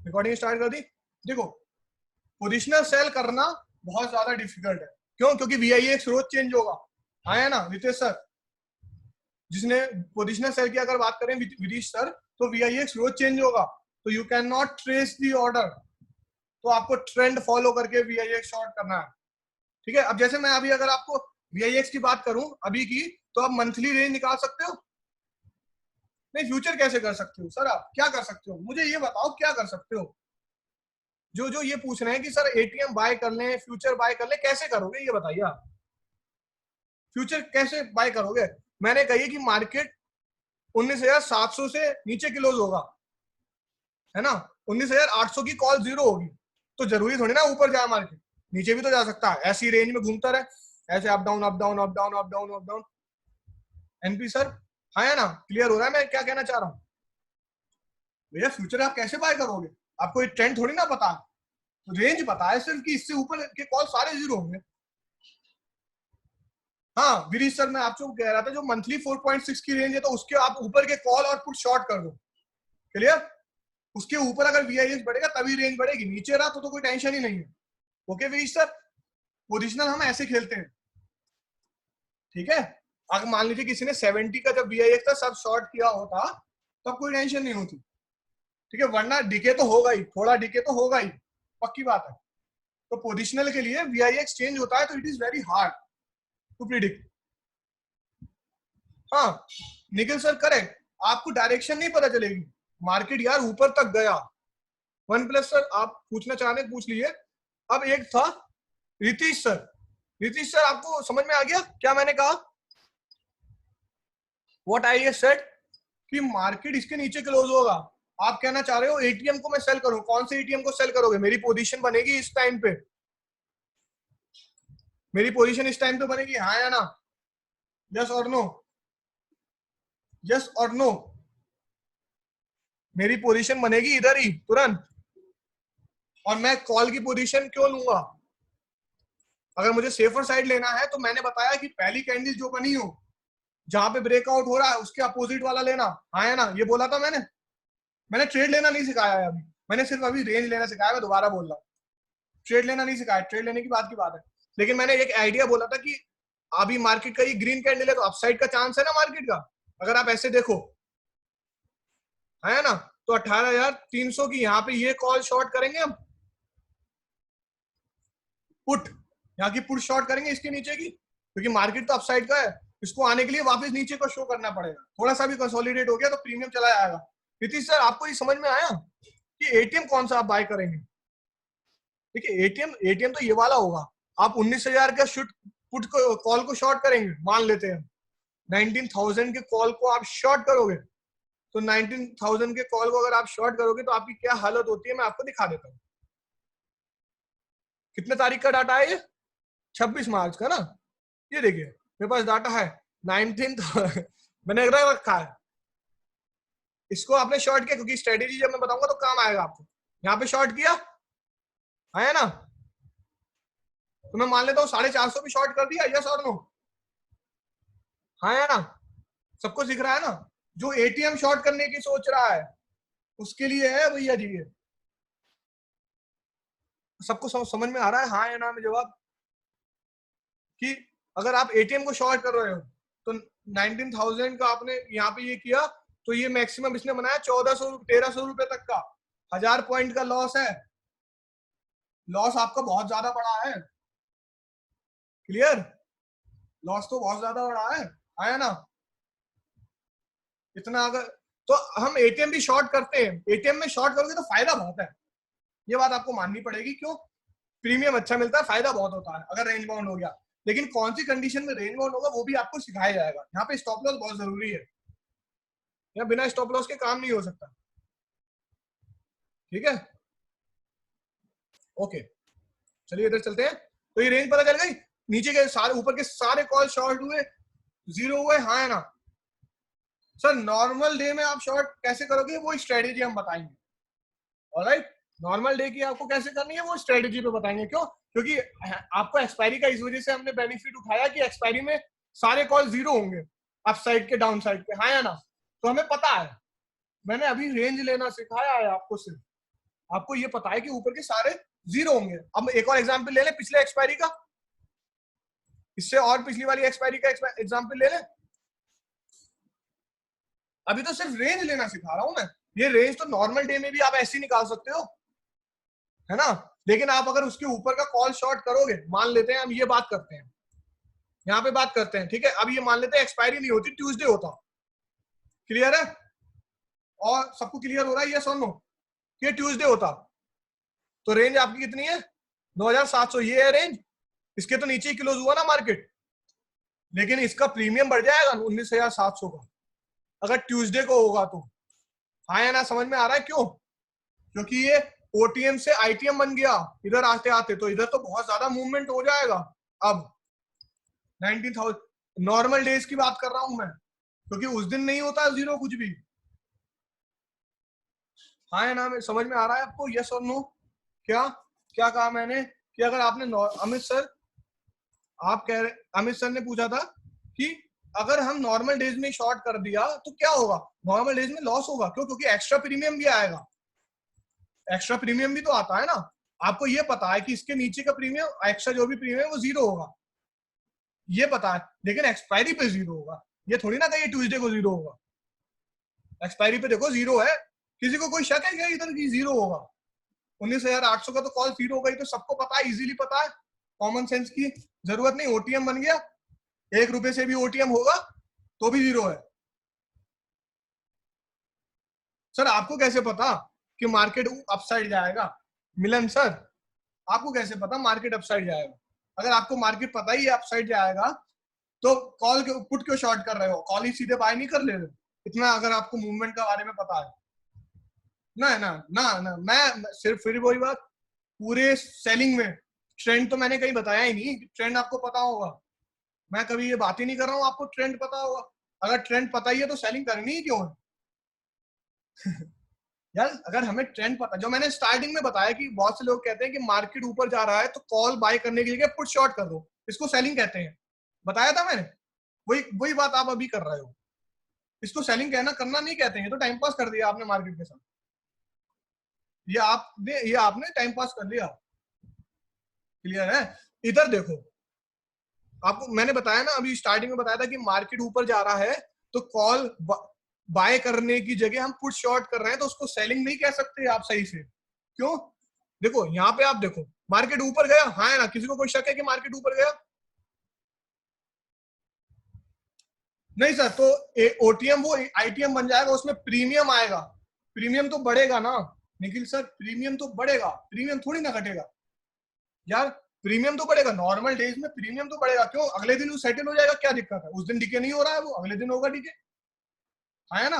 Recording start कर दी। देखो positional cell करना बहुत ज्यादा डिफिकल्ट है। क्यों? क्योंकि VIX रोज चेंज होगा। आया ना रितेश सर, जिसने पोजिशनल सेल की अगर बात करें विरीश सर, तो VIX रोज चेंज होगा, तो you can not trace the order. तो आपको ट्रेंड फॉलो करके VIX शॉर्ट करना है। ठीक है, अब जैसे मैं अभी अगर आपको VIX की बात करूं अभी की, तो आप मंथली रेंज निकाल सकते हो? नहीं, फ्यूचर कैसे कर सकते हो सर? आप क्या कर सकते हो मुझे ये बताओ, क्या कर सकते हो? जो जो ये पूछ रहे हैं कि सर ATM बाय कर लें, फ्यूचर बाय कर लें, कैसे करोगे ये बताइए आप। फ्यूचर कैसे बाय करोगे? मैंने कही कि मार्केट 19,700 से नीचे क्लोज होगा, है ना। 19,800 की कॉल जीरो होगी, तो जरूरी थोड़ी ना ऊपर जाए मार्केट, नीचे भी तो जा सकता है। ऐसी रेंज में घूमता रहे, ऐसे up down up down up down up down up down. NP sir, हाँ है ना, क्लियर हो रहा है मैं क्या कहना चाह रहा हूँ? भैया फ्यूचर आप कैसे बाय करोगे? आपको ये ट्रेंड थोड़ी ना पता है, तो रेंज पता है सिर्फ कि इससे ऊपर के कॉल सारे जीरो होंगे। हाँ गिरीश सर, मैं आपको कह रहा था जो मंथली 4.6 की रेंज है, तो उसके आप ऊपर के कॉल और पुट शॉर्ट कर दो, क्लियर। उसके ऊपर अगर VIX बढ़ेगा तभी रेंज बढ़ेगी, नीचे रहा तो कोई टेंशन ही नहीं है। ओके गिरीश सर, पोजिशनल हम ऐसे खेलते हैं, ठीक है। अगर मान लीजिए किसी ने 70 का जब VIX था सब शॉर्ट किया होता, तब कोई टेंशन नहीं होती, ठीक है। वरना डीके तो होगा ही, थोड़ा डीके तो होगा ही, पक्की बात है। तो पोजिशनल के लिए VIX चेंज होता है, तो it is very hard to predict. हाँ निखिल सर करेक्ट, आपको डायरेक्शन नहीं पता चलेगी। मार्केट यार ऊपर तक गया। वन प्लस सर आप पूछना चाहते पूछ लिए। अब एक था रितीश सर। रितीश सर आपको समझ में आ गया क्या मैंने कहा? व्हाट आई सेड कि मार्केट इसके नीचे क्लोज होगा। आप कहना चाह रहे हो ATM को मैं सेल करूं, कौन से ATM को सेल करोगे? मेरी पोजीशन बनेगी इस टाइम पे, मेरी पोजीशन इस टाइम पे बनेगी, हाँ या ना? यस और नो? यस और नो? मेरी पोजीशन बनेगी इधर ही तुरंत। और मैं कॉल की पोजीशन क्यों लूंगा? अगर मुझे सेफर साइड लेना है, तो मैंने बताया कि पहली कैंडल जो बनी हो, जहां पे ब्रेकआउट हो रहा है उसके अपोजिट वाला लेना, हाँ या ना? ये बोला था मैंने। मैंने ट्रेड लेना नहीं सिखाया है अभी, मैंने सिर्फ अभी रेंज लेना सिखाया। मैं दोबारा बोल रहा हूँ, ट्रेड लेना नहीं सिखाया, ट्रेड लेने की बात है। लेकिन मैंने एक आइडिया बोला था कि अभी मार्केट का ये ग्रीन कैंडल है, तो अपसाइड का चांस है ना मार्केट का, अगर आप ऐसे देखो, है ना। तो 18,300 की यहाँ पे ये कॉल शॉर्ट करेंगे हम, पुट, यहाँ की पुट शॉर्ट करेंगे इसके नीचे की, क्योंकि मार्केट तो अपसाइड का है। इसको आने के लिए वापस नीचे को शो करना पड़ेगा, थोड़ा सा भी कंसोलिडेट हो गया तो प्रीमियम चला जाएगा। नीतीश सर आपको ये समझ में आया कि ATM कौन सा आप बाय करेंगे? देखिए ATM तो ये वाला होगा। आप 19,000 का शुट पुट को कॉल को शॉर्ट करेंगे, मान लेते हैं 19,000 के कॉल को आप शॉर्ट करोगे, तो 19,000 के कॉल को अगर आप शॉर्ट करोगे तो आपकी क्या हालत होती है मैं आपको दिखा देता हूँ। कितने तारीख का डाटा है ये? 26 मार्च का ना। ये देखिए मेरे पास डाटा है 19 मैंने रखा है। इसको आपने शॉर्ट किया, क्योंकि स्ट्रेटेजी जब मैं बताऊंगा तो काम आएगा आपको। यहाँ पे शॉर्ट किया है ना, तो मैं मान लेता हूँ 450 भी शॉर्ट कर दिया, यस और नो? हाँ या ना? सबको दिख रहा है ना? जो ATM शॉर्ट करने की सोच रहा है उसके लिए है भैया जी ये। सबको समझ में आ रहा है हाँ या ना में जवाब? कि अगर आप ATM को शॉर्ट कर रहे हो, तो 19,000 का आपने यहाँ पे ये किया, तो ये मैक्सिमम इसने बनाया 1,400 1,300 रुपए तक का, 1,000 पॉइंट का लॉस है। लॉस आपका बहुत ज्यादा बड़ा है, क्लियर। लॉस तो बहुत ज्यादा बड़ा है, आया ना? इतना अगर, तो हम ATM भी शॉर्ट करते हैं। ATM में शॉर्ट करोगे तो फायदा बहुत है, ये बात आपको माननी पड़ेगी। क्यों? प्रीमियम अच्छा मिलता है, फायदा बहुत होता है अगर रेंज बाउंड हो गया। लेकिन कौन सी कंडीशन में रेंज बाउंड होगा वो भी आपको सिखाया जाएगा। यहाँ पे स्टॉप लॉस बहुत जरूरी है, यहाँ बिना स्टॉप लॉस के काम नहीं हो सकता, ठीक है। ओके चलिए इधर चलते हैं। तो ये रेंज पता चल गई, नीचे के सारे ऊपर के सारे कॉल शॉर्ट हुए, जीरो हुए, हाँ है ना? सर नॉर्मल डे में आप शॉर्ट कैसे करोगे वो स्ट्रेटेजी हम बताएंगे, ऑलराइट। नॉर्मल डे की आपको कैसे करनी है वो स्ट्रेटेजी पे बताएंगे। क्यों? क्योंकि आपको एक्सपायरी का इस वजह से हमने बेनिफिट उठाया कि एक्सपायरी में सारे कॉल जीरो होंगे, अप साइड के डाउन साइड के, हाँ या ना? तो हमें पता है, मैंने अभी रेंज लेना सिखाया है आपको सिर्फ, आपको ये पता है कि ऊपर के सारे जीरो होंगे। अब एक और एग्जांपल ले लें पिछले एक्सपायरी का, इससे और पिछली वाली एक्सपायरी का एग्जांपल ले लें। अभी तो सिर्फ रेंज लेना सिखा रहा हूं मैं, ये रेंज तो नॉर्मल डे में भी आप ऐसे ही निकाल सकते हो, है ना। लेकिन आप अगर उसके ऊपर का कॉल शॉर्ट करोगे, मान लेते हैं हम ये बात करते हैं, यहाँ पे बात करते हैं, ठीक है। अब ये मान लेते हैं एक्सपायरी नहीं होती, ट्यूसडे होता, क्लियर है, और सबको क्लियर हो रहा है ये सुनो कि ट्यूसडे होता, तो रेंज आपकी कितनी है 2700, ये है रेंज। इसके तो नीचे ही क्लोज हुआ ना मार्केट, लेकिन इसका प्रीमियम बढ़ जाएगा 19,700 का अगर ट्यूसडे को होगा तो। हाँ या ना, समझ में आ रहा है क्यों? क्योंकि ये ओटीएम से आईटीएम बन गया इधर आते आते, तो इधर तो बहुत ज्यादा मूवमेंट हो जाएगा। अब 19,000 नॉर्मल डेज की बात कर रहा हूं मैं, क्योंकि उस दिन नहीं होता जीरो कुछ भी। हाँ या ना, समझ में आ रहा है आपको, यस और नो? क्या क्या कहा मैंने कि अगर आपने अमित सर, आप कह रहे, अमित सर ने पूछा था कि अगर हम नॉर्मल डेज में शॉर्ट कर दिया तो क्या होगा? नॉर्मल डेज में लॉस होगा। क्यों? क्योंकि एक्स्ट्रा प्रीमियम भी आएगा, एक्स्ट्रा प्रीमियम भी तो आता है ना। आपको ये पता है कि इसके नीचे का प्रीमियम, एक्स्ट्रा जो भी प्रीमियम है वो जीरो होगा, ये पता है, लेकिन एक्सपायरी पे जीरो होगा। ये थोड़ी ना कहिए ट्यूसडे को जीरो होगा, एक्सपायरी पे देखो जीरो है। किसी को कोई शक है क्या इधर की जीरो होगा? 19,800 का तो कॉल जीरो होगा, तो सबको पता है, इजीली पता है, कॉमन सेंस की जरूरत नहीं। ओटीएम बन गया, 1 रुपए से भी ओटीएम होगा तो भी जीरो है। सर आपको कैसे पता कि मार्केट अपसाइड जाएगा? मिलन सर, आपको कैसे पता मार्केट अपसाइड जाएगा? अगर आपको मार्केट पता ही है अपसाइड जाएगा तो कॉल के पुट क्यों शॉर्ट कर रहे हो? कॉल ही सीधे बाय नहीं कर ले रहे हो इतना, अगर आपको मूवमेंट के बारे में पता है ना। ना ना ना, मैं सिर्फ फिर वही बात, पूरे सेलिंग में ट्रेंड तो मैंने कहीं बताया ही नहीं, ट्रेंड आपको पता होगा। मैं कभी ये बात ही नहीं कर रहा हूँ आपको ट्रेंड पता होगा। अगर ट्रेंड पता ही है तो सेलिंग करनी ही क्यों है? यार अगर हमें ट्रेंड पता, जो मैंने स्टार्टिंग में बताया कि बहुत से लोग कहते हैं कि मार्केट ऊपर जा रहा है तो कॉल बाय करने के लिए पुट शॉर्ट कर दो, इसको सेलिंग कहते हैं, बताया था मैंने। वही वही बात आप अभी कर रहे हो, इसको सेलिंग कहना करना नहीं कहते हैं, तो टाइम पास कर दिया आपने मार्केट के साथ, ये आपने टाइम पास कर दिया, क्लियर है। इधर देखो, आपको मैंने बताया ना, अभी स्टार्टिंग में बताया था कि मार्केट ऊपर जा रहा है तो कॉल बाय करने की जगह हम पुट शॉर्ट कर रहे हैं, तो उसको सेलिंग नहीं कह सकते आप सही से। क्यों? देखो यहाँ पे आप देखो, मार्केट ऊपर गया, हाँ ना, किसी को कोई शक है कि मार्केट ऊपर गया? नहीं सर, तो ओटीएम वो आईटीएम बन जाएगा, उसमें प्रीमियम आएगा, प्रीमियम तो बढ़ेगा ना निखिल सर, प्रीमियम तो बढ़ेगा, प्रीमियम थोड़ी ना घटेगा यार। प्रीमियम तो बढ़ेगा, नॉर्मल डेज में प्रीमियम तो बढ़ेगा। क्यों? अगले दिन वो सेटल हो जाएगा, क्या दिक्कत है? उस दिन डीके नहीं हो रहा है, वो अगले दिन होगा डीके, है ना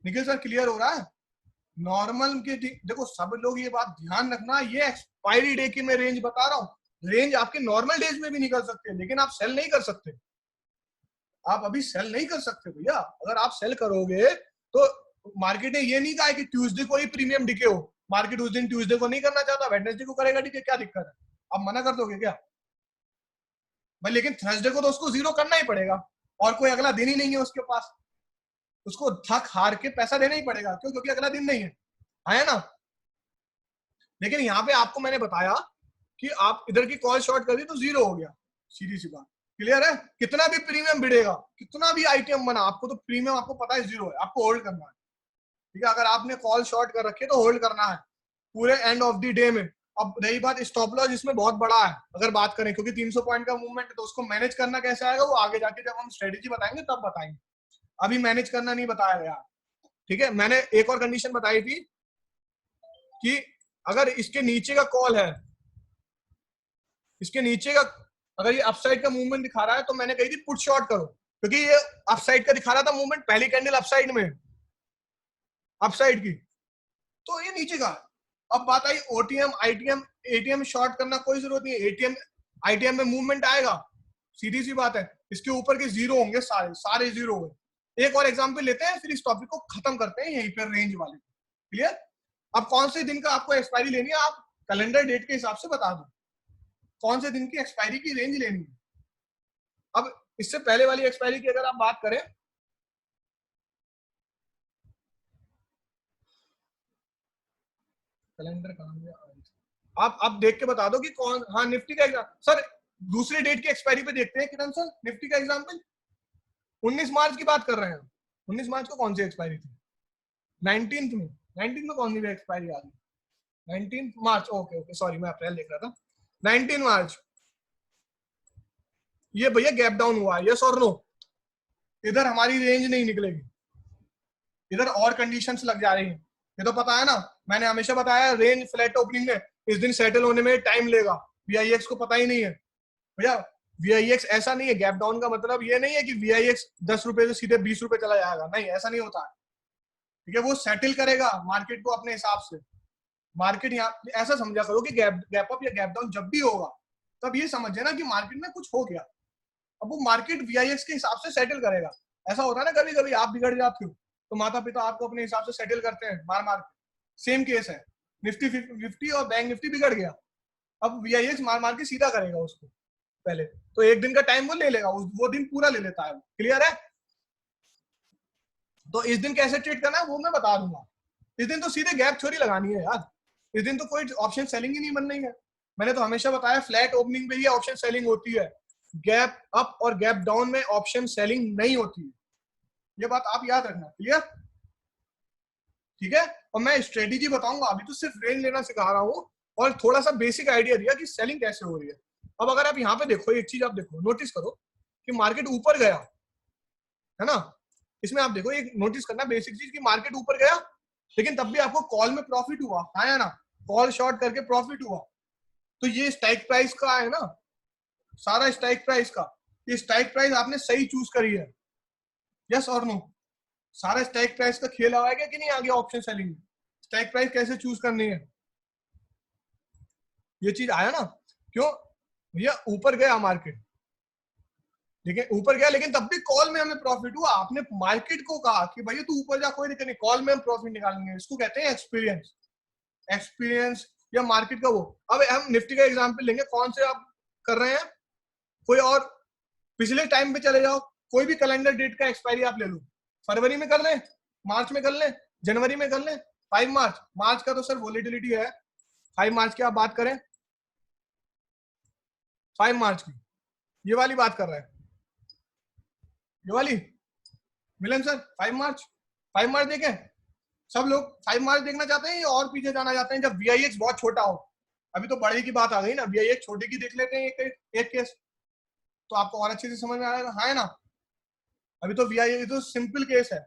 निखिल सर? क्लियर हो रहा है? नॉर्मल के देखो, सब लोग ये बात ध्यान रखना, ये एक्सपायरी डे की मैं रेंज बता रहा हूँ। रेंज आपके नॉर्मल डेज में भी निकल सकते हैं, लेकिन आप सेल नहीं कर सकते, आप अभी सेल नहीं कर सकते भैया। अगर आप सेल करोगे तो मार्केट ने ये नहीं कहा कि ट्यूसडे को ही प्रीमियम डिके हो, मार्केट उस दिन ट्यूसडे को नहीं करना चाहता, वेडनेसडे को करेगा डिके, क्या दिक्कत है? आप मना कर दोगे क्या भाई? लेकिन थर्सडे को तो उसको जीरो करना ही पड़ेगा, और कोई अगला दिन ही नहीं है उसके पास, उसको थक हार के पैसा देना ही पड़ेगा। क्यों? क्योंकि अगला दिन नहीं है ना। लेकिन यहाँ पे आपको मैंने बताया कि आप इधर की कॉल शॉर्ट कर दी तो जीरो हो गया, सीधी सी बात, क्लियर है। कितना भी प्रीमियम बढ़ेगा, कितना भी आईटीएम बना, आपको तो प्रीमियम आपको पता है जीरो है, आपको होल्ड करना है, ठीक है। अगर आपने कॉल शॉर्ट कर रखी है तो होल्ड करना है पूरे एंड ऑफ द डे में। अब रही बात स्टॉप लॉस, इसमें बहुत बड़ा है अगर बात करें, क्योंकि 300 पॉइंट का मूवमेंट है, तो उसको मैनेज करना कैसे आएगा वो आगे जाके जब हम स्ट्रेटेजी बताएंगे तब बताएंगे, अभी मैनेज करना नहीं बताया गया, ठीक है। मैंने एक और कंडीशन बताई थी कि अगर इसके नीचे का कॉल है, इसके नीचे का अगर ये अपसाइड का मूवमेंट दिखा रहा है, तो मैंने कही थी पुट शॉर्ट करो, क्योंकि ये अपसाइड का दिखा रहा था मूवमेंट, पहली कैंडल अपसाइड में, अपसाइड की, तो ये नीचे का। अब बात आई ओटीएम आईटीएम, एटीएम शॉर्ट करना कोई जरूरत नहीं है, एटीएम आईटीएम में मूवमेंट आएगा, सीधी सी बात है। इसके ऊपर के जीरो होंगे, सारे सारे जीरो होंगे। एक और एग्जांपल लेते हैं, फिर इस टॉपिक को खत्म करते हैं यहीं पर, रेंज वाले, क्लियर। अब कौन से दिन का आपको एक्सपायरी लेनी है, आप कैलेंडर डेट के हिसाब से बता दो कौन से दिन की एक्सपायरी की रेंज लेनी है। अब इससे पहले वाली एक्सपायरी की अगर आप बात करें, कैलेंडर कहाँ गया? आप देख के बता दो कि कौन, हाँ निफ्टी का एग्जाम सर दूसरी डेट की एक्सपायरी पे देखते हैं किरण सर, निफ्टी का एग्जाम्पल 19 मार्च की बात कर रहे हैं। 19 मार्च को कौन सी एक्सपायरी थी? 19th में, 19th में कौन सी एक्सपायरी आ गई? 19 मार्च, ओके ओके सॉरी मैं अप्रैल देख रहा था। 19 मार्च, ये भैया गैप डाउन हुआ, यस और नो? इधर हमारी रेंज नहीं निकलेगी, इधर और कंडीशंस लग जा रही हैं, ये तो पता है ना, मैंने हमेशा बताया रेंज फ्लैट ओपनिंग में इस दिन सेटल होने में टाइम लेगा। वीआईएक्स को पता ही नहीं है भैया, वीआईएक्स ऐसा नहीं है, गैप डाउन का मतलब ये नहीं है कि वीआईएक्स 10 रुपए से सीधे 20 रुपए चला जाएगा, नहीं ऐसा नहीं होता है, ठीक है? वो सेटल करेगा मार्केट को अपने हिसाब से। मार्केट यहाँ ऐसा समझा करो कि गैप अप या गैप डाउन जब भी होगा तब ये समझे ना कि मार्केट में कुछ हो गया, अब वो मार्केट वीआईएक्स के हिसाब से सेटल करेगा। ऐसा होता है ना कभी कभी आप बिगड़ जाते हो तो माता पिता आपको अपने हिसाब से सेटल करते हैं मार मार के, सेम केस है, निफ्टी निफ्टी और बैंक निफ्टी बिगड़ गया, अब वीआईएक्स मार मार के सीधा करेगा उसको पहले, तो एक दिन का टाइम वो ले लेगा, वो दिन पूरा ले लेता है, क्लियर है? तो इस दिन कैसे ट्रेड करना है वो मैं बता दूंगा। इस दिन तो सीधे गैप थ्योरी लगानी है यार, इस दिन तो कोई ऑप्शन सेलिंग ही नहीं बन रही है, मैंने तो हमेशा बताया फ्लैट ओपनिंग पे ही ऑप्शन सेलिंग होती है, गैप अप और गैप डाउन में ऑप्शन सेलिंग नहीं होती है, ये बात आप याद रखना, क्लियर? ठीक है, और मैं स्ट्रेटेजी बताऊंगा, अभी तो सिर्फ रेंज लेना सिखा रहा हूँ और थोड़ा सा बेसिक आइडिया दिया कि सेलिंग कैसे हो रही है। अब अगर आप यहाँ पे देखो, एक चीज आप देखो, नोटिस करो कि मार्केट ऊपर गया है ना, इसमें आप देखो एक नोटिस करना बेसिक चीज कि मार्केट ऊपर गया लेकिन तब भी आपको कॉल में प्रॉफिट हुआ, हाँ या ना? कॉल शॉर्ट करके प्रॉफिट हुआ, तो ये स्ट्राइक प्राइस का है ना, सारा स्ट्राइक प्राइस का, ये स्ट्राइक प्राइस आपने सही चूज करी है, यस और नो? सारा स्ट्राइक प्राइस का खेल आएगा कि नहीं आगे ऑप्शन सेलिंग में, स्ट्राइक प्राइस कैसे चूज करनी है, ये चीज आया ना? क्यों भैया ऊपर गया मार्केट, ठीक है ऊपर गया लेकिन तब भी कॉल में हमें प्रॉफिट हुआ, आपने मार्केट को कहा कि भैया तू ऊपर जा, कोई दिक्कत नहीं, कॉल में हम प्रॉफिट निकालेंगे, इसको कहते हैं एक्सपीरियंस, एक्सपीरियंस या मार्केट का वो। अब हम निफ्टी का एग्जांपल लेंगे, कौन से आप कर रहे हैं, कोई और पिछले टाइम पे चले जाओ, कोई भी कैलेंडर डेट का एक्सपायरी आप ले लो, फरवरी में कर लें, मार्च में कर लें, जनवरी में कर लें, 5 मार्च, मार्च का तो सर वोलेटिलिटी है, 5 मार्च की आप बात करें, 5 मार्च की ये वाली बात कर रहे हैं, ये वाली मिलन सर 5 मार्च, 5 मार्च देखें, सब लोग 5 मार्च देखना चाहते हैं या और पीछे जाना चाहते हैं जब वीआईएक्स बहुत छोटा हो? अभी तो बड़े की बात आ गई ना, वीआईएक्स छोटे की देख लेते हैं एक केस, तो आपको और अच्छे से समझ में आएगा, हाँ है ना? अभी तो वीआईएक्स तो सिंपल केस है,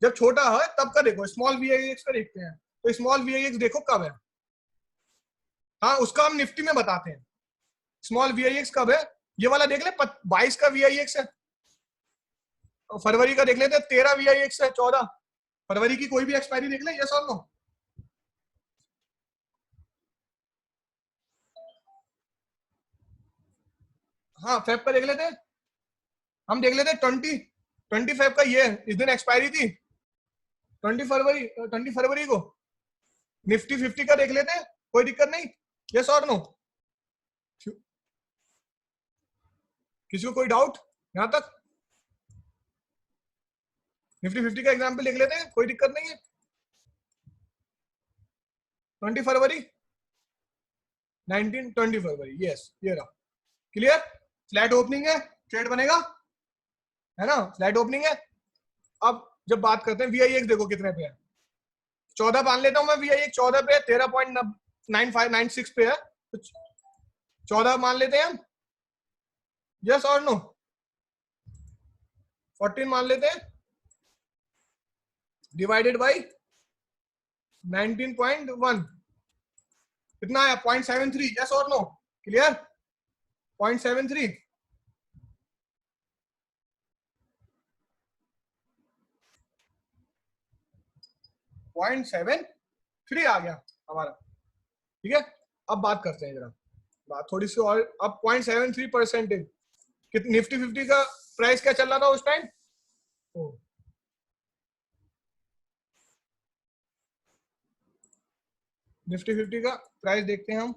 जब छोटा है तब का देखो, स्मॉल वीआईएक्स का देखते हैं, तो स्मॉल वीआईएक्स देखो कब है, हाँ उसका हम निफ्टी में बताते हैं, स्मॉल वीआईएक्स कब है, ये वाला देख ले 22 का वीआईएक्स है, फरवरी का देख लेते हैं 13 वीआईएक्स है, 14 फरवरी की कोई भी एक्सपायरी देख ले, यस और नो? हाँ फेब का देख लेते हैं, हम देख लेते हैं 25 का, ये इस दिन एक्सपायरी थी 20 फरवरी को, निफ्टी 50 का देख लेते हैं, कोई दिक्कत नहीं, यस और नो? किसी को कोई डाउट यहां तक? निफ्टी 50 का एग्जांपल देख लेते हैं, कोई दिक्कत नहीं है, 20 फरवरी, 20 फरवरी, यस ये रहा, क्लियर? फ्लैट ओपनिंग है, ट्रेड बनेगा, है ना? फ्लैट ओपनिंग है। अब जब बात करते हैं वीआईएक्स देखो कितने पे है, 14 मान लेता हूं मैं, वीआईएक्स 14 पे है, 13.9596 पे है, तो 14 मान लेते हैं हम, यस और नो? 14 मान लेते हैं, डिवाइडेड बाई 19.1 कितना है, 0.73, यस और नो? क्लियर? 0.73, 0.73 आ गया हमारा, ठीक है? अब बात करते हैं जरा, बात थोड़ी सी और, अब 0.73% निफ्टी 50 का प्राइस क्या चल रहा था उस टाइम? निफ्टी 50 का प्राइस देखते हैं हम,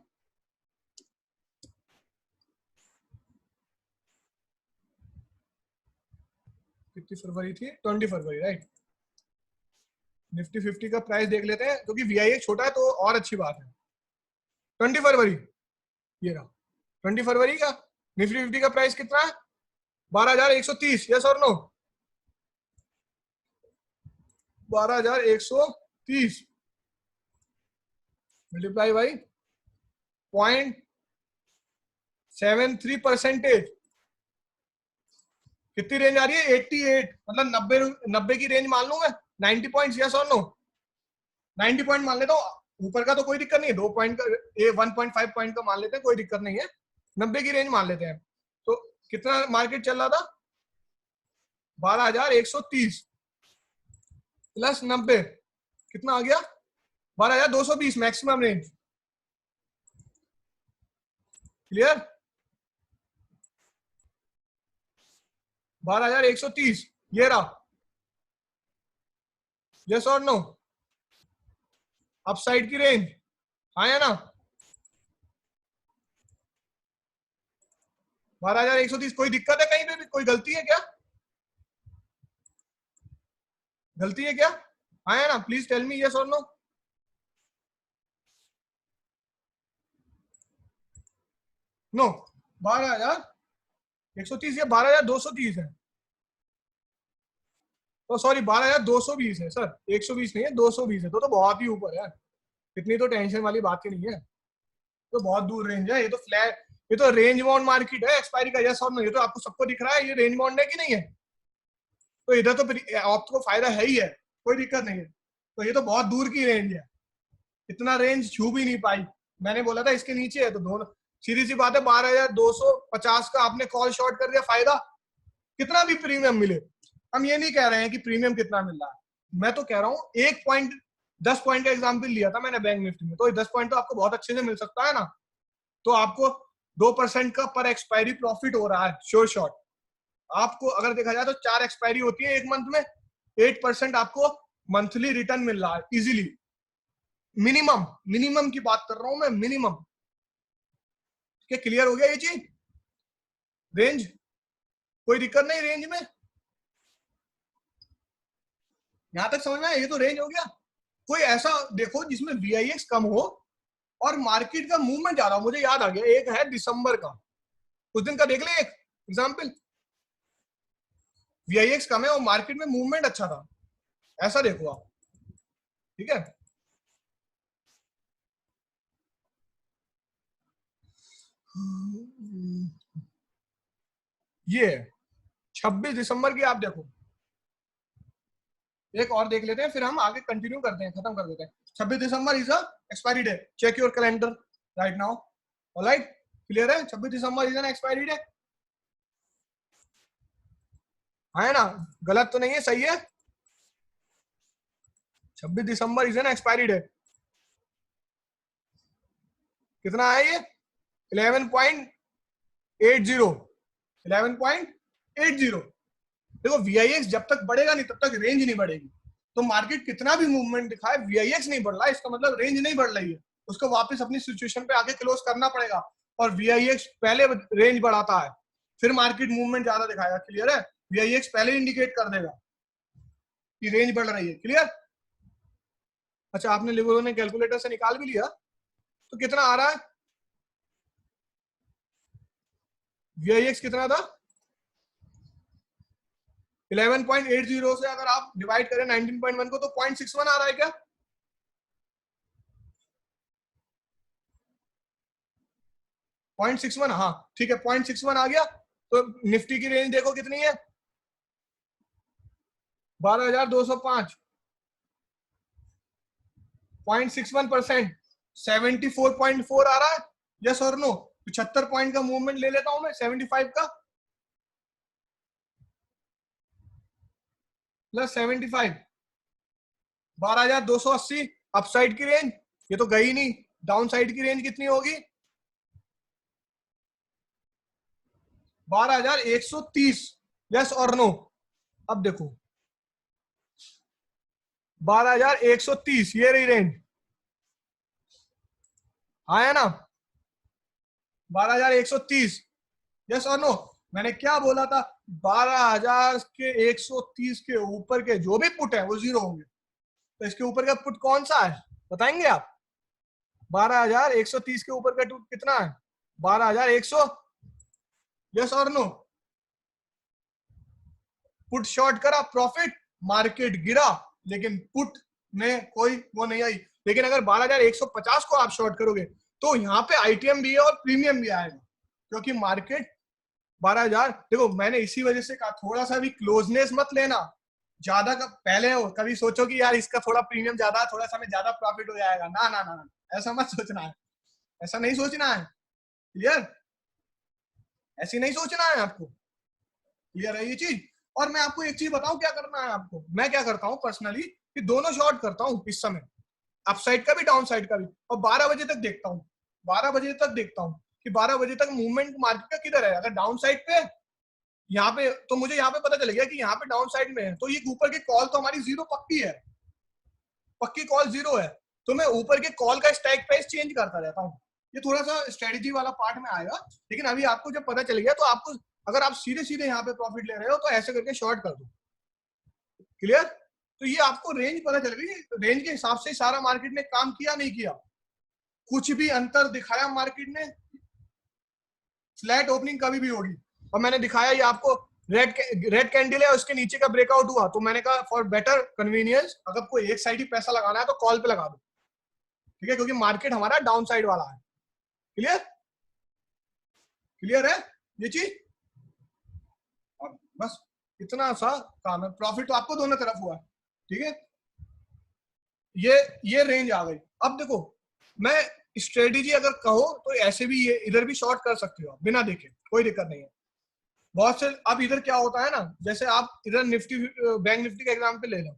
कितनी फरवरी थी, 20 फरवरी, राइट? निफ्टी 50 का प्राइस देख लेते हैं, क्योंकि वीआईए छोटा है तो और अच्छी बात है। 20 फरवरी, ये रहा 20 फरवरी का निफ्टी 50 का प्राइस कितना है? 12,130। यस और नो? 12,130 मल्टीप्लाई बाई 0.73%, कितनी रेंज आ रही है? 88, मतलब 90 की रेंज मान लूं मैं, 90 पॉइंट्स। यस और नो? 90 पॉइंट मान लेता हूँ, ऊपर का तो कोई दिक्कत नहीं है, 2 पॉइंट का 1.5 पॉइंट का मान लेते हैं, कोई दिक्कत नहीं है। 90 की रेंज मान लेते हैं। तो कितना मार्केट चल रहा था? 12,130 प्लस 90 कितना आ गया? 12,220 मैक्सिमम रेंज। क्लियर? 12,130 ये रहा। यस और नो? अपसाइड की रेंज आया ना? 12,130। कोई दिक्कत है कहीं पे भी? कोई गलती है क्या? गलती है क्या? आया ना? प्लीज टेल मी यस और नो। नो। 12,130 या 12,230 है? तो सॉरी, 12,220 है सर, 120 नहीं है, 220 है। तो बहुत ही ऊपर है, इतनी तो टेंशन वाली बात ही नहीं है। तो बहुत दूर रेंज है, ये तो फ्लैट, ये तो रेंज बाउंड मार्केट है एक्सपायरी का। यस और नो? ये तो आपको सबको दिख रहा है, ये रेंज बाउंड है कि नहीं है? तो इधर तो आपको फायदा है ही है, कोई दिक्कत नहीं है। तो ये तो बहुत दूर की रेंज है, इतना रेंज छू भी नहीं पाई। मैंने बोला था इसके नीचे है, तो दोनों सीधी सी बात है। 12,250 का आपने कॉल शॉर्ट कर दिया, फायदा कितना भी प्रीमियम मिले। हम ये नहीं कह रहे हैं कि प्रीमियम कितना मिल रहा है, मैं तो कह रहा हूँ 1 पॉइंट 10 पॉइंट का एग्जाम्पल लिया था मैंने बैंक निफ्टी में, तो 10 पॉइंट तो आपको बहुत अच्छे से मिल सकता है ना। तो आपको 2% का पर एक्सपायरी प्रॉफिट हो रहा है श्योर शॉट। आपको अगर देखा जाए तो 4 एक्सपायरी होती है एक मंथ में, 8% आपको मंथली रिटर्न मिल रहा है इजीली। मिनिमम मिनिमम की बात कर रहा हूं मैं, मिनिमम। क्या क्लियर हो गया ये चीज? रेंज कोई दिक्कत नहीं रेंज में, यहां तक समझ में आया? ये तो रेंज हो गया। कोई ऐसा देखो जिसमें वीआईएक्स कम हो और मार्केट का मूवमेंट ज्यादा हो। मुझे याद आ गया, एक है दिसंबर का, उस दिन का देख ले एक एग्जाम्पल। वीआईएक्स कम है और मार्केट में मूवमेंट अच्छा था, ऐसा देखो आप। ठीक है, ये 26 दिसंबर की आप देखो। एक और देख लेते हैं, फिर हम आगे कंटिन्यू करते हैं, खत्म कर देते हैं। 26 December is a expiry day, check your calendar right now. Alright, clear है? 26 December is an expiry day, है ना? गलत तो नहीं है, सही है। 26 December is an expiry day. कितना है ये? 11.80, 11.80। देखो वीआईएक्स जब तक बढ़ेगा नहीं तब तक रेंज नहीं बढ़ेगी। तो मार्केट कितना भी मूवमेंट दिखाए, वीआईएक्स नहीं बढ़ रहा है, इसका मतलब रेंज नहीं बढ़ रही है। उसको वापस अपनी सिचुएशन पे आके क्लोज करना पड़ेगा। और वीआईएक्स पहले रेंज बढ़ाता है, फिर मार्केट मूवमेंट ज्यादा दिखाएगा। क्लियर है? वीआईएक्स पहले इंडिकेट कर देगा कि रेंज बढ़ रही है। क्लियर? अच्छा, आपने लिबरो ने कैलकुलेटर से निकाल भी लिया, तो कितना आ रहा है वीआईएक्स? कितना था? 11.80 से अगर आप डिवाइड करें 19.1 को, तो 0.61 आ रहा है क्या? 0.61, हाँ ठीक है, 0.61 आ गया। तो निफ्टी की रेंज देखो कितनी है? 12,205, 0.61%, 74.4 आ रहा है। यस और नो? 75 पॉइंट का मूवमेंट ले लेता हूं मैं, 75 का प्लस 75, 12,280 अपसाइड की रेंज। ये तो गई नहीं, डाउन साइड की रेंज कितनी होगी? 12,130। यस और नो? अब देखो 12,130 ये रही रेंज, आया ना? 12,130। यस और नो? मैंने क्या बोला था? 12,000 के 130 के ऊपर के जो भी पुट है वो जीरो होंगे। तो इसके ऊपर का पुट कौन सा है बताएंगे आप? 12,130 के ऊपर का पुट कितना है? 12,100। यस और नो? पुट शॉर्ट करा, प्रॉफिट, मार्केट गिरा, लेकिन पुट में कोई वो नहीं आई। लेकिन अगर 12,150 को आप शॉर्ट करोगे तो यहाँ पे आईटीएम भी है और प्रीमियम भी आएगा, क्योंकि मार्केट 12,000। देखो मैंने इसी वजह से कहा थोड़ा सा भी क्लोजनेस मत लेना ज्यादा का। पहले हो कभी सोचो कि यार इसका थोड़ा प्रीमियम ज्यादा, थोड़ा सा में ज्यादा प्रॉफिट हो जाएगा, ना ना ना, ऐसा मत सोचना है, ऐसा नहीं सोचना है। क्लियर? ऐसी नहीं सोचना है आपको। क्लियर है ये चीज? और मैं आपको एक चीज बताऊं क्या करना है आपको। मैं क्या करता हूं पर्सनली कि दोनों शॉर्ट करता हूं इस समय, अपसाइड का भी डाउन साइड का भी, और 12 बजे तक देखता हूं। 12 बजे तक देखता हूं कि 12 बजे तक मूवमेंट मार्केट का किधर है। अगर डाउन साइड पे यहाँ पे, तो मुझे यहाँ पे पता चल गया कि यहाँ पे डाउन साइड में है, तो ये ऊपर की कॉल तो हमारी जीरो पक्की है, पक्की कॉल जीरो है। तो मैं ऊपर के कॉल का स्ट्राइक प्राइस चेंज करता रहता हूँ। ये थोड़ा सा स्ट्रेटेजी वाला पार्ट में आएगा, लेकिन अभी आपको जब पता चल गया तो आपको, अगर आप सीधे सीधे यहाँ पे प्रॉफिट ले रहे हो तो ऐसे करके शॉर्ट कर दो। क्लियर? तो ये आपको रेंज पता चल गई, रेंज के हिसाब से सारा मार्केट ने काम किया नहीं किया, कुछ भी अंतर दिखाया मार्केट ने? फ्लैट ओपनिंग कभी भी होगी, और मैंने दिखाया ये आपको, रेड कैंडल है, उसके नीचे का ब्रेकआउट हुआ, तो मैंने कहा फॉर बेटर कन्वीनियंस अगर कोई एक साइड ही पैसा लगाना है तो कॉल पे लगा दो, ठीक है, क्योंकि मार्केट हमारा डाउन साइड वाला है। क्लियर? क्लियर है ये चीज? और बस इतना सा काम है। प्रॉफिट तो आपको दोनों तरफ हुआ है, ठीक है। ये रेंज आ गई। अब देखो मैं स्ट्रेटेजी अगर कहो तो ऐसे भी ये इधर भी शॉर्ट कर सकते हो बिना देखे, कोई दिक्कत नहीं है। बहुत से, अब इधर क्या होता है ना, जैसे आप इधर निफ्टी, बैंक निफ्टी का एग्जाम्पल ले लो,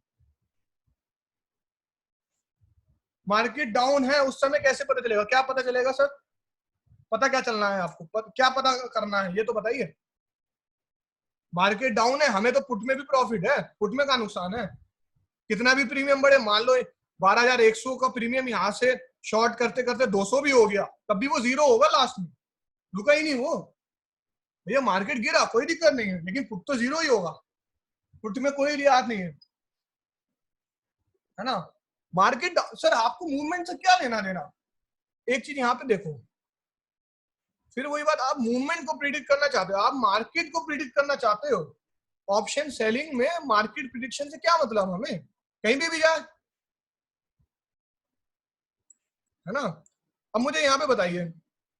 मार्केट डाउन है उस समय कैसे पता चलेगा? क्या पता चलेगा सर? पता क्या चलना है आपको? क्या पता करना है ये तो बताइए। मार्केट डाउन है, हमें तो पुट में भी प्रॉफिट है, पुट में का नुकसान है? कितना भी प्रीमियम बढ़े, मान लो 12,100 का प्रीमियम यहाँ से शॉर्ट करते करते 200 भी हो गया, तब भी वो जीरो होगा लास्ट में, रुका ही नहीं वो। भैया मार्केट गिरा कोई दिक्कत नहीं है, लेकिन पुट तो जीरो ही होगा, पुट में कोई रियायत नहीं है ना। मार्केट सर आपको मूवमेंट से क्या लेना देना? एक चीज यहाँ पे देखो, फिर वही बात, आप मूवमेंट को प्रिडिक्ट करना चाहते हो, आप मार्केट को प्रिडिक्ट करना चाहते हो। ऑप्शन सेलिंग में मार्केट प्रिडिक्शन से क्या मतलब? हमें कहीं भी जाए, है ना। अब मुझे यहाँ पे बताइए,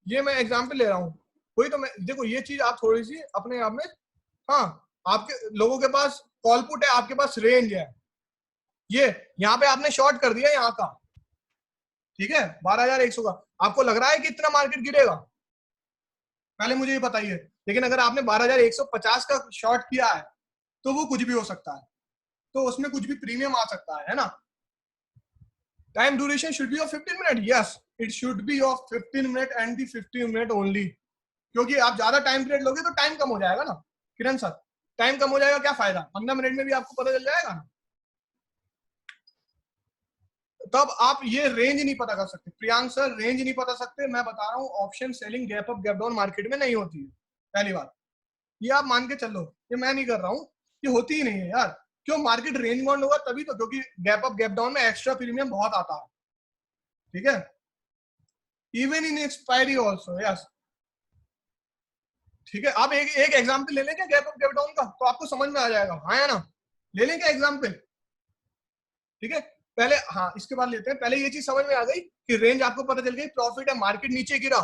ये मैं एग्जाम्पल ले रहा हूँ, वही तो मैं, देखो ये चीज आप थोड़ी सी अपने आप में, हाँ आपके लोगों के पास कॉल पुट है, आपके पास रेंज है, ये यहाँ पे आपने शॉर्ट कर दिया यहाँ का, ठीक है, 12,100 का, आपको लग रहा है कि इतना मार्केट गिरेगा? पहले मुझे ये बताइए। लेकिन अगर आपने 12,150 का शॉर्ट किया है तो वो कुछ भी हो सकता है, तो उसमें कुछ भी प्रीमियम आ सकता है ना। Time duration should be of 15 minute, yes it should be of 15 minute and the 15 minute only, क्योंकि आप ज्यादा टाइम पीरियड लोगे तो टाइम कम हो जाएगा ना किरण सर, टाइम कम हो जाएगा, क्या फायदा? 15 मिनट में भी आपको पता चल जाएगा ना। तब आप ये रेंज नहीं पता कर सकते प्रियांक सर, रेंज नहीं पता सकते। मैं बता रहा हूँ option selling gap up gap down market में नहीं होती है, पहली बात ये आप मान के चलो, ये मैं नहीं कर रहा हूँ, ये होती ही नहीं है यार। क्यों? मार्केट रेंज बाउंड होगा तभी तो, क्योंकि गैप अप गैप डाउन में एक्स्ट्रा प्रीमियम बहुत आता है, ठीक है, even in expiry also, yes, ठीक है। आप एक एग्जाम्पल ले लें क्या गैप अप गैप डाउन का, तो आपको समझ में आ जाएगा, हाँ या ना? ले लें क्या एग्जाम्पल? ठीक है, पहले हाँ इसके बाद लेते हैं। पहले ये चीज समझ में आ गई कि रेंज आपको पता चल गई, प्रॉफिट है, मार्केट नीचे गिरा,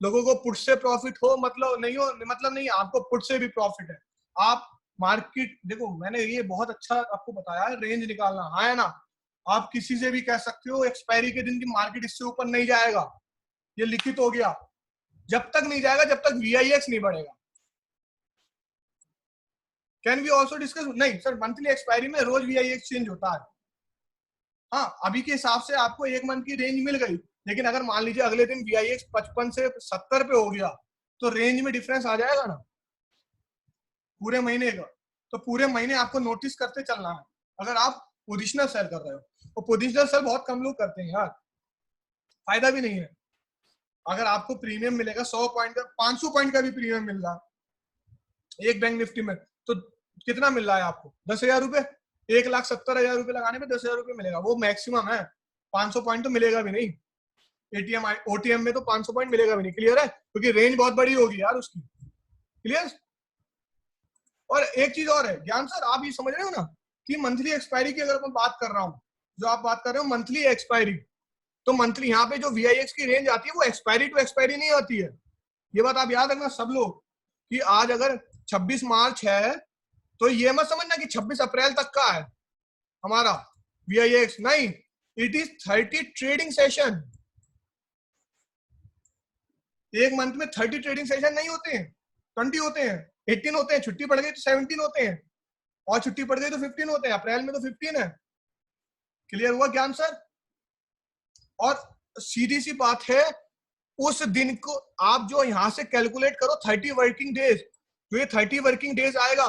लोगों को पुट से प्रॉफिट हो मतलब नहीं हो, मतलब नहीं, आपको पुट से भी प्रॉफिट है। आप मार्केट देखो, मैंने ये बहुत अच्छा आपको बताया है रेंज निकालना, हाँ है ना। आप किसी से भी कह सकते हो एक्सपायरी के दिन की मार्केट इससे ऊपर नहीं जाएगा, ये लिखित हो गया, जब तक नहीं जाएगा जब तक VIX नहीं बढ़ेगा। Can we also discuss? नहीं सर, मंथली एक्सपायरी में रोज VIX चेंज होता है। हाँ अभी के हिसाब से आपको एक मंथ की रेंज मिल गई, लेकिन अगर मान लीजिए अगले दिन VIX 55 से 70 पे हो गया तो रेंज में डिफरेंस आ जाएगा ना पूरे महीने का। तो पूरे महीने आपको नोटिस करते चलना है अगर आप पोजिशनल सेल कर रहे हो, और पोजिशनल सेल बहुत कम लोग करते हैं यार, फायदा भी नहीं है। अगर आपको प्रीमियम मिलेगा 100 पॉइंट का, 500 पॉइंट का भी प्रीमियम मिल रहा है एक बैंक निफ्टी में, तो कितना मिल रहा है आपको? 10,000 रुपए, 1,70,000 रुपए लगाने पे 10,000 रुपए मिलेगा, वो मैक्सिमम है। 500 पॉइंट तो मिलेगा भी नहीं। एटीएम ओटीएम में तो 500 पॉइंट मिलेगा भी नहीं। क्लियर है? क्योंकि रेंज बहुत बड़ी होगी यार उसकी। क्लियर? और एक चीज और है ज्ञान सर, आप ये समझ रहे हो ना कि मंथली एक्सपायरी की अगर मैं बात कर रहा हूँ, जो आप बात कर रहे हो मंथली एक्सपायरी, तो मंथली यहाँ पे जो VIX की रेंज आती है वो एक्सपायरी टू एक्सपायरी नहीं आती है। ये बात आप याद रखना सब लोग, कि आज अगर 26 मार्च है तो ये मत समझना कि 26 अप्रैल तक का है हमारा VIX, नहीं, इट इज 30 ट्रेडिंग सेशन। एक मंथ में 30 ट्रेडिंग सेशन नहीं होते हैं, 20 होते हैं, 18 होते हैं, छुट्टी पड़ गई तो 17 होते हैं, और छुट्टी पड़ गई तो 15 होते हैं। अप्रैल में तो 15 है। क्लियर हुआ ज्ञान सर? और सीधी सी बात है, उस दिन को आप जो यहां से कैलकुलेट करो 30 वर्किंग डेज, तो ये 30 वर्किंग डेज आएगा,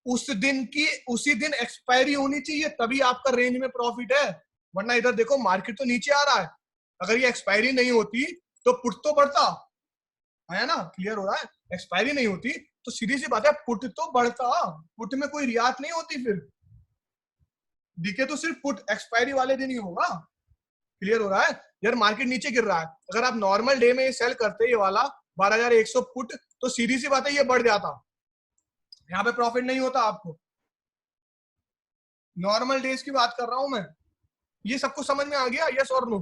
उस दिन की उसी दिन एक्सपायरी होनी चाहिए, तभी आपका रेंज में प्रॉफिट है। वरना इधर देखो मार्केट तो नीचे आ रहा है, अगर ये एक्सपायरी नहीं होती तो पुट तो बढ़ता है ना। क्लियर हो रहा है? एक्सपायरी नहीं होती तो सीधी सी बात है पुट तो बढ़ता, पुट में कोई रियायत नहीं होती, फिर डीके तो सिर्फ पुट एक्सपायरी वाले दिन ही होगा। क्लियर हो रहा है? यार मार्केट नीचे गिर रहा है, अगर आप नॉर्मल डे में सेल करते ये वाला 12,100 पुट, तो सीधी सी बात है ये बढ़ जाता, यहाँ पे प्रॉफिट नहीं होता आपको। नॉर्मल डेज की बात कर रहा हूं मैं। ये सबको समझ में आ गया? यस और नो?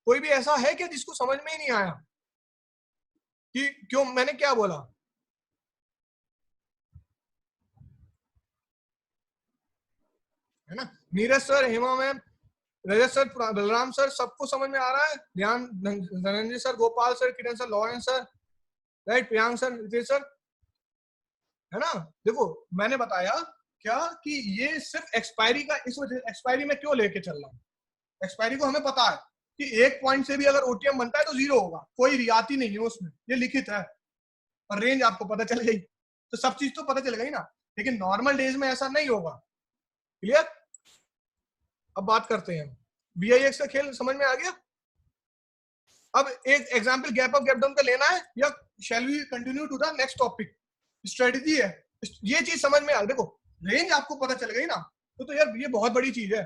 कोई भी ऐसा है क्या जिसको समझ में ही नहीं आया कि क्यों मैंने क्या बोला? है ना? Neeraj sir, Hema ma'am, Rajat sir, Balram sir, सबको समझ में आ रहा है? ध्यान, Dhananjay sir, Gopal sir, Kiran sir, Lawrence sir, right, Priyank sir, Ritesh sir, है ना? देखो मैंने बताया क्या कि ये सिर्फ एक्सपायरी का, इस वजह एक्सपायरी में क्यों लेके चल रहा हूँ। एक्सपायरी को हमें पता है कि एक पॉइंट से भी अगर ओटीएम बनता है तो जीरो होगा, कोई रियायती नहीं है उसमें, ये लिखित है। और रेंज आपको पता चल गई तो सब चीज तो पता चल गई ना। लेकिन नॉर्मल डेज में ऐसा नहीं होगा। क्लियर? अब बात करते हैं, VIX का खेल समझ में आ गया? अब एक example gap up gap down का लेना है, या shall we continue to the next topic? Strategy है, ये चीज समझ में आ, देखो रेंज आपको पता चल गई ना, तो यार ये बहुत बड़ी चीज है।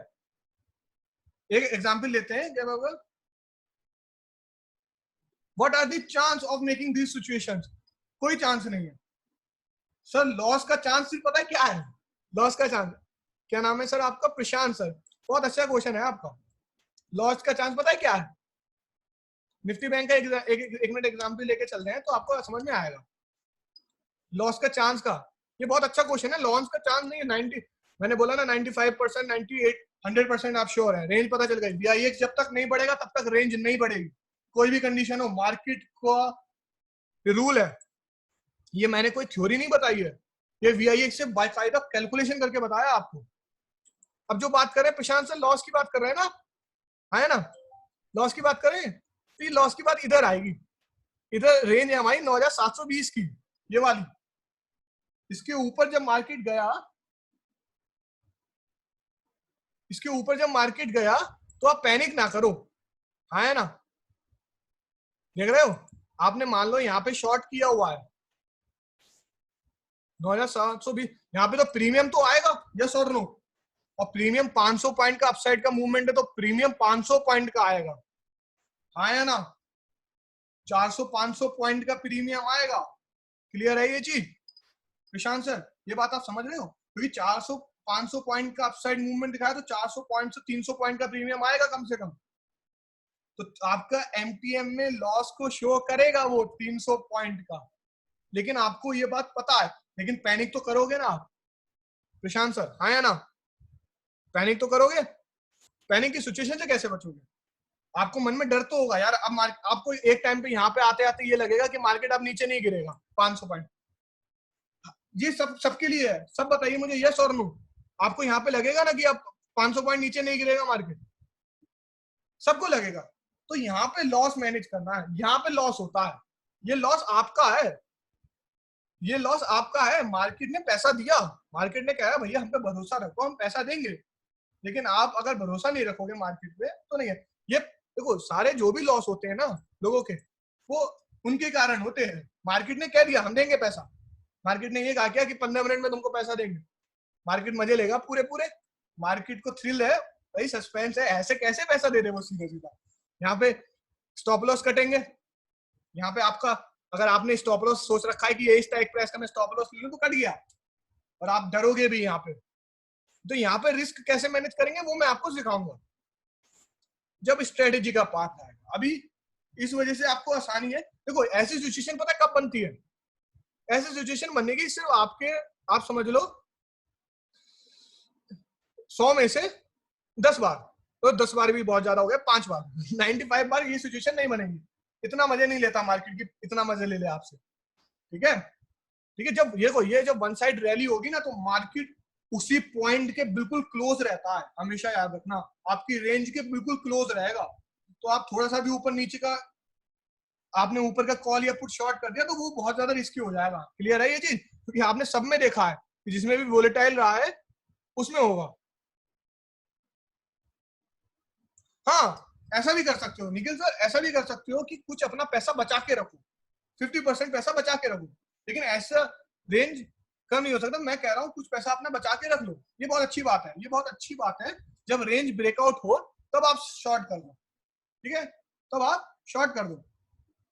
एक एग्जांपल लेते हैं gap up. What are the chance of making this situations? कोई चांस नहीं है सर। लॉस का चांस सिर्फ पता है क्या है? लॉस का चांस, क्या नाम है सर आपका? प्रशांत सर, बहुत अच्छा क्वेश्चन है आपका। लॉस का चांस पता है क्या है? निफ्टी बैंक का एक मिनट एग्जाम्पल लेके चल रहे हैं तो आपको समझ में आएगा लॉस का चांस का। ये बहुत अच्छा क्वेश्चन है। लॉस का चांस नहीं है 90, मैंने बोला ना 95%, 98, 100% आप श्योर है। रेंज पता चल गई। VIX जब तक नहीं बढ़ेगा तब तक रेंज नहीं बढ़ेगी, कोई भी कंडीशन हो। मार्केट का रूल है, ये मैंने कोई थ्योरी नहीं बताई है, ये VIX से बाकायदा कैलकुलेशन करके बताया आपको। अब जो बात करें प्रशांत सर, लॉस की बात कर रहे हैं ना, है ना? लॉस की बात करें तो ये लॉस की बात इधर आएगी। इधर रेंज है हमारी 9,720 की, ये वाली। इसके ऊपर जब मार्केट गया, इसके ऊपर जब मार्केट गया तो आप पैनिक ना करो, है ना? देख रहे हो? आपने मान लो यहाँ पे शॉर्ट किया हुआ है 9,720, यहाँ पे तो प्रीमियम तो आएगा, यस और नो? और प्रीमियम 500 पॉइंट का अपसाइड का मूवमेंट है तो प्रीमियम 500 पॉइंट का आएगा, हाँ ना? 400-500 पॉइंट का प्रीमियम आएगा। क्लियर है ये चीज प्रशांत सर? ये बात आप समझ रहे हो? क्योंकि 400-500 पॉइंट का अपसाइड मूवमेंट दिखाया तो 400 पॉइंट से 300 पॉइंट का प्रीमियम आएगा कम से कम। तो आपका MTM में लॉस को शो करेगा वो 300 पॉइंट का। लेकिन आपको ये बात पता है, लेकिन पैनिक तो करोगे ना आप प्रशांत सर, हाँ या ना? पैनिक तो करोगे। पैनिक की सिचुएशन से कैसे बचोगे? आपको मन में डर तो होगा यार। अब आपको एक टाइम पे यहाँ पे आते आते ये लगेगा कि मार्केट अब नीचे नहीं गिरेगा 500 पॉइंट। ये सबके लिए है। सब बताइए मुझे यस और नो? आपको यहाँ पे लगेगा ना कि अब 500 पॉइंट नीचे नहीं गिरेगा मार्केट? सबको लगेगा। तो यहाँ पे लॉस मैनेज करना है। यहाँ पे लॉस होता है, ये लॉस आपका है, ये लॉस आपका है। मार्केट ने पैसा दिया, मार्केट ने कहा भैया हम पे भरोसा रखो, हम पैसा देंगे। लेकिन आप अगर भरोसा नहीं रखोगे मार्केट पे तो नहीं है। ये देखो सारे जो भी लॉस होते हैं ना लोगों के, वो उनके कारण होते हैं। मार्केट ने कह दिया हम देंगे पैसा, मार्केट ने ये कहा क्या कि 15 मिनट में तुमको पैसा देंगे, मार्केट मजे लेगा पूरे पूरे, मार्केट को थ्रिल है भाई, सस्पेंस है, ऐसे कैसे पैसा दे दे वो सीधा सीधा। यहाँ पे स्टॉप लॉस कटेंगे, यहाँ पे आपका अगर आपने स्टॉप लॉस सोच रखा है कि ये स्ट्राइक प्राइस का मैं स्टॉप लॉस ले लूं तो कट गया, और आप डरोगे भी यहाँ पे। तो यहाँ पे रिस्क कैसे मैनेज करेंगे वो मैं आपको सिखाऊंगा जब स्ट्रेटेजी का पार्ट आएगा। अभी इस वजह से आपको आसानी है। देखो ऐसी सिचुएशन पता कब बनती है, ऐसी सिचुएशन बनने की सिर्फ आपके, आप समझ लो 100 में से 10 बार, तो 10 बार भी बहुत ज्यादा हो गया, 5 बार 95 बार ये सिचुएशन नहीं बनेगी। इतना मजे नहीं लेता मार्केट की, इतना मजे ले ले आपसे, ठीक है। ठीक है, जब ये जब वन साइड रैली होगी ना, तो मार्केट उसी पॉइंट के बिल्कुल क्लोज रहता है, हमेशा याद रखना, आपकी रेंज के बिल्कुल क्लोज रहेगा। तो आप थोड़ा सा भी ऊपर नीचे का, आपने ऊपर का कॉल या पुट शॉर्ट कर दिया तो वो बहुत ज्यादा रिस्की हो जाएगा। क्लियर है ये चीज, क्योंकि आपने सब में देखा है कि जिसमें भी वोलेटाइल रहा है उसमें होगा। हाँ, ऐसा भी कर सकते हो निखिल सर, ऐसा भी कर सकते हो कि कुछ अपना पैसा बचा के रखो, 50% पैसा बचा के रखो, लेकिन ऐसा रेंज कम नहीं हो सकता। मैं कह रहा हूँ कुछ पैसा अपना बचा के रख लो, ये बहुत अच्छी बात है, ये बहुत अच्छी बात है। जब रेंज ब्रेकआउट हो तब आप शॉर्ट कर दो, ठीक है, तब आप शॉर्ट कर दो,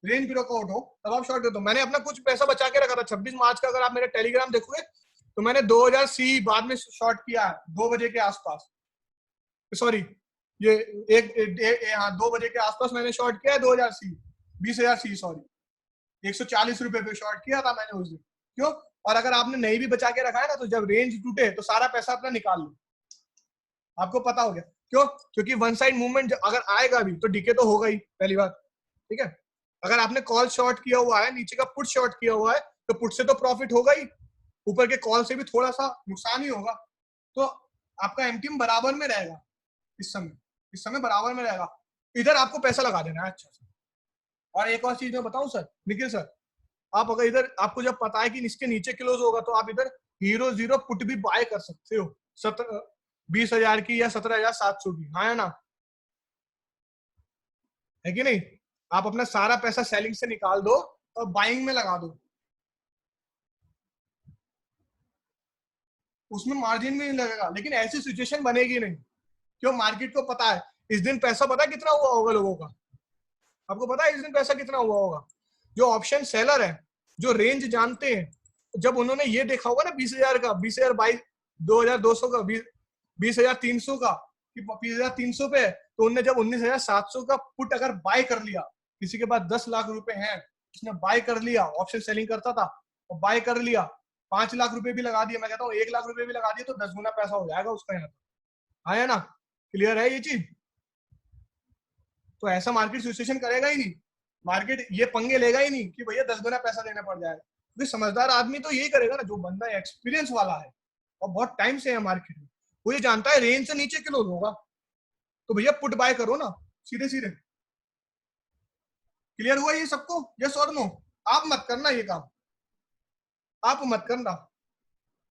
रेंज ब्रेकआउट हो तब आप शॉर्ट कर दो। मैंने अपना कुछ पैसा बचा के रखा था 26 मार्च का, अगर आप मेरे टेलीग्राम देखोगे तो मैंने 2000 सी बाद में शॉर्ट किया है 2 बजे के आसपास, सॉरी ये हाँ 2 बजे के आसपास मैंने शॉर्ट किया है 2000 सी, 20,000 सी सॉरी, 140 रुपए पे शॉर्ट किया था मैंने उस दिन। क्यों? और अगर आपने नहीं भी बचा के रखा है ना, तो जब रेंज टूटे तो सारा पैसा अपना निकाल लो, आपको पता हो गया क्यों, क्योंकि वन साइड मूवमेंट अगर आएगा भी तो डीके तो होगा ही, पहली बात, ठीक है। अगर आपने कॉल शॉर्ट किया हुआ है, नीचे का पुट शॉर्ट किया हुआ है, तो पुट से तो प्रॉफिट होगा ही, ऊपर के कॉल से भी थोड़ा सा नुकसान ही होगा। तो आपका एमटीएम बराबर में रहेगा, इस समय बराबर में रहेगा, इधर आपको पैसा लगा देना है अच्छा से। और एक और चीज मैं बताऊं सर, निखिल सर, आप अगर इधर आपको जब पता है कि इसके नीचे क्लोज होगा तो आप इधर हीरो जीरो पुट भी बाय कर सकते हो, 20,000 की या 17,700 की, हाँ है ना, है कि नहीं। आप अपना सारा पैसा सेलिंग से निकाल दो और बाइंग में लगा दो, उसमें मार्जिन भी नहीं लगेगा, लेकिन ऐसी सिचुएशन बनेगी नहीं। क्यों? मार्केट को पता है इस दिन पैसा पता कितना हुआ होगा लोगों का, आपको पता है इस दिन पैसा कितना हुआ होगा। जो ऑप्शन सेलर है, जो रेंज जानते हैं, जब उन्होंने ये देखा होगा ना 20,000 का, 20,000 22 2,200 का, 20,300 का, कि 20,300 पे, तो उनने जब 19,700 का पुट अगर बाय कर लिया, किसी के पास 10 लाख रुपए हैं, उसने बाय कर लिया, ऑप्शन सेलिंग करता था और बाय कर लिया, 5 लाख रुपए भी लगा दिया, मैं कहता हूँ 1 लाख रुपए भी लगा दिए तो 10 गुना पैसा हो जाएगा उसका यहाँ, आया ना। क्लियर है ये चीज। तो ऐसा मार्केट सिचुएशन करेगा ही नहीं, मार्केट ये पंगे लेगा ही नहीं कि भैया 10 गुना पैसा देना पड़ जाएगा। क्योंकि समझदार आदमी तो यही करेगा ना, जो बंदा एक्सपीरियंस वाला है और बहुत टाइम से है मार्केट में, वो ये जानता है रेंज से नीचे क्लोज होगा, तो भैया पुट बाय करो ना, सीधे सीधे। क्लियर हुआ ये सबको, यस और नो? आप मत करना ये काम, आप मत करना।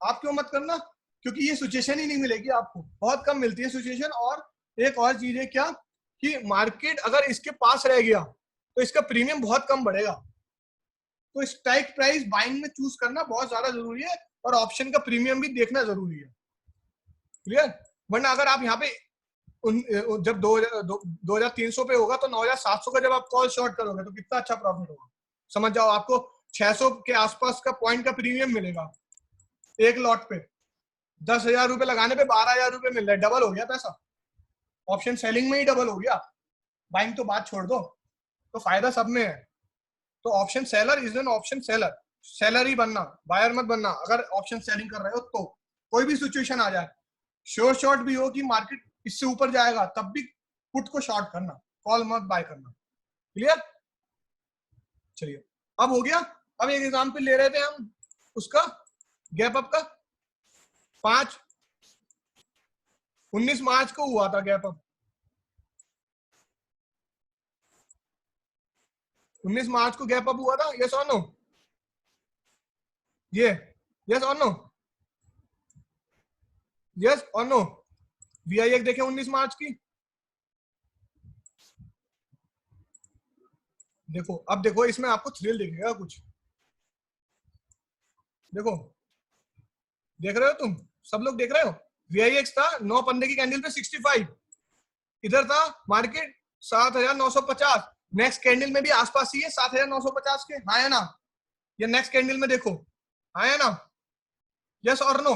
आप क्यों मत करना? क्योंकि ये सिचुएशन ही नहीं मिलेगी आपको, बहुत कम मिलती है सिचुएशन। और एक और चीज है क्या, कि मार्केट अगर इसके पास रह गया तो इसका प्रीमियम बहुत कम बढ़ेगा। तो स्ट्राइक प्राइस बाइंग में चूज करना बहुत ज्यादा जरूरी है, और ऑप्शन का प्रीमियम भी देखना जरूरी है। क्लियर? वरना अगर आप यहाँ पे जब 2,300 पे होगा तो 9,700 का जब आप कॉल शॉर्ट करोगे तो कितना अच्छा प्रॉफिट होगा, समझ जाओ। आपको 600 के आसपास का पॉइंट का प्रीमियम मिलेगा एक लॉट पे, 10,000 रुपए लगाने पे 12,000 रुपए मिल रहा है, डबल हो गया पैसा, ऑप्शन सेलिंग में ही डबल हो गया। बाइंग तो बात छोड़ दो, तो फायदा सब में है। तो option seller is an option seller, seller ही बनना, बायर मत बनना। अगर ऑप्शन सेलिंग कर रहे हो तो कोई भी सिचुएशन आ जाए, श्योर शॉर्ट भी हो कि मार्केट इससे ऊपर जाएगा, तब भी पुट को शॉर्ट करना, कॉल मत बाय करना। क्लियर? चलिए, अब हो गया। अब एक एग्जांपल ले रहे थे हम उसका, गैप अप का, 19 मार्च को हुआ था गैप अप, 19 मार्च को गैप अप हुआ था, यस और नो? ये यस और नो? यस और नो? VIX देखें 19 मार्च की, देखो अब देखो इसमें आपको थ्रिल दिखेगा कुछ, देखो, देख रहे हो तुम, सब लोग देख रहे हो, VIX था 9 की कैंडल पे 65, इधर था मार्केट 7,950, नेक्स्ट कैंडल में भी आसपास ही है 7,950 के, हाँ है ना? ये नेक्स्ट कैंडल में देखो, हाँ है ना? यस और नो,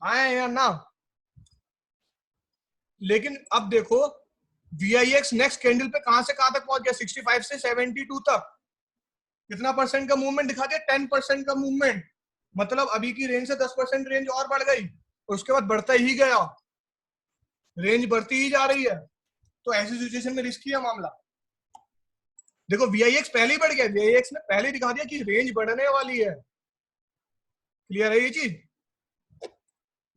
हाँ है या ना? लेकिन अब देखो VIX नेक्स्ट कैंडल पे कहां से कहां तक पहुंच गया, 65 से 72 तक, कितना परसेंट का मूवमेंट दिखा दिया, 10% का मूवमेंट, मतलब अभी की रेंज से 10% रेंज और बढ़ गई, और उसके बाद बढ़ता ही गया, रेंज बढ़ती ही जा रही है। तो ऐसी सिचुएशन में रिस्की है मामला। देखो VIX पहले ही बढ़ गया, VIX ने पहले दिखा दिया कि रेंज बढ़ने वाली है, क्लियर है ये चीज?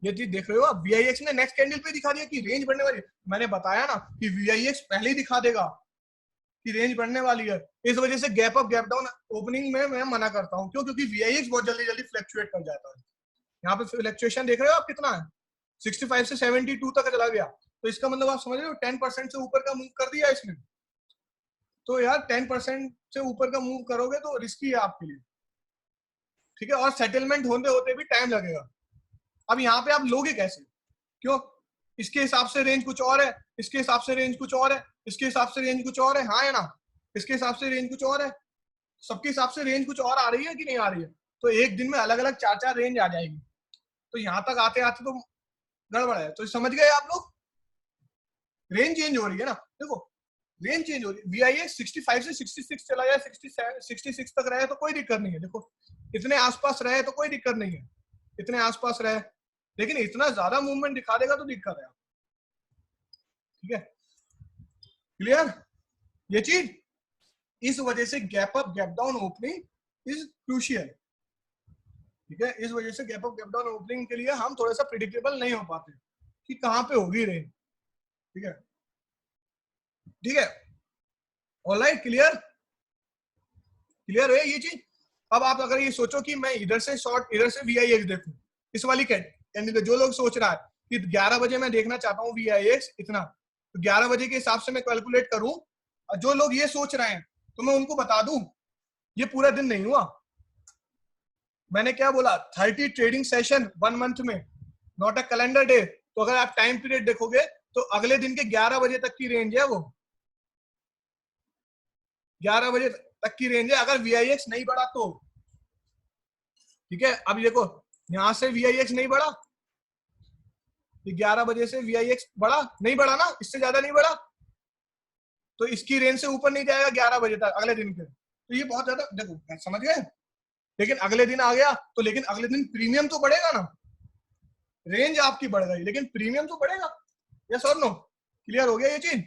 ये चीज देख रहे हो आप, VIX ने नेक्स्ट कैंडल पे दिखा दिया कि रेंज बढ़ने वाली है। मैंने बताया ना कि VIX पहले ही दिखा देगा कि रेंज बढ़ने वाली है, इस वजह से gap up gap down opening में मैं मना करता हूँ। क्यों? क्योंकि VIX बहुत जल्दी जल्दी फ्लक्चुएट कर जाता है। यहाँ पे फ्लक्चुएशन देख रहे हो आप कितना है, 65 से 72 तक चला गया, तो इसका मतलब आप समझ रहे हो 10% से ऊपर का मूव कर दिया इसने। तो यार 10% से ऊपर का मूव करोगे तो रिस्की है आपके लिए, ठीक है? और सेटलमेंट होते होते भी टाइम लगेगा। अब यहाँ पे आप लोगे कैसे? क्यों? इसके हिसाब से रेंज कुछ और है, इसके हिसाब से रेंज कुछ और है, इसके हिसाब से रेंज कुछ और है, हाँ है ना? इसके हिसाब से रेंज कुछ और है, सबके हिसाब से रेंज कुछ और आ रही है कि नहीं आ रही है? तो एक दिन में अलग अलग 4-4 रेंज आ जाएगी, तो यहाँ तक आते आते तो गड़बड़ है। तो समझ गए आप लोग, रेंज चेंज हो रही है ना, देखो रेंज चेंज हो रही है। VIX 65 से 66 चला जाए, 66 तक रहे तो कोई दिक्कत नहीं है, देखो इतने आसपास रहे तो कोई दिक्कत नहीं है, इतने आसपास रहे, लेकिन इतना ज्यादा मूवमेंट दिखा देगा तो दिक्कत है, ठीक है? क्लियर ये चीज? इस वजह से gap up gap down opening is crucial, ठीक है? इस वजह से gap up gap down opening के लिए हम थोड़ा सा प्रिडिक्टेबल नहीं हो पाते कि कहां पे होगी रेंज, ठीक है? ठीक है, ऑलराइट, क्लियर? क्लियर है ये चीज? अब आप अगर ये सोचो कि मैं इधर से शॉर्ट, इधर से VIX देखूं, इस वाली कैंडल, जो लोग सोच रहा है कि 11 बजे मैं देखना चाहता हूँ VIX इतना, तो 11 बजे के हिसाब से मैं कैलकुलेट करूं, और जो लोग ये सोच रहे हैं तो मैं उनको बता दूं ये पूरा दिन नहीं हुआ, मैंने क्या बोला, 30 ट्रेडिंग सेशन 1 मंथ में, नॉट अ कैलेंडर डे। तो अगर आप टाइम पीरियड देखोगे तो अगले दिन के 11 बजे तक की रेंज है, वो 11 बजे तक की रेंज है, अगर VIX नहीं बढ़ा तो, ठीक है? अब देखो यहां से VIX नहीं बढ़ा, 11 बजे से VIX बढ़ा नहीं, बढ़ा ना, इससे ज्यादा नहीं बढ़ा, तो इसकी रेंज से ऊपर नहीं जाएगा 11 बजे तक अगले दिन के, तो ये बहुत ज्यादा, देखो समझ गए? लेकिन अगले दिन आ गया तो, लेकिन अगले दिन प्रीमियम तो बढ़ेगा ना, रेंज आपकी बढ़ गई लेकिन प्रीमियम तो बढ़ेगा, यस और नो? क्लियर हो गया ये चीज?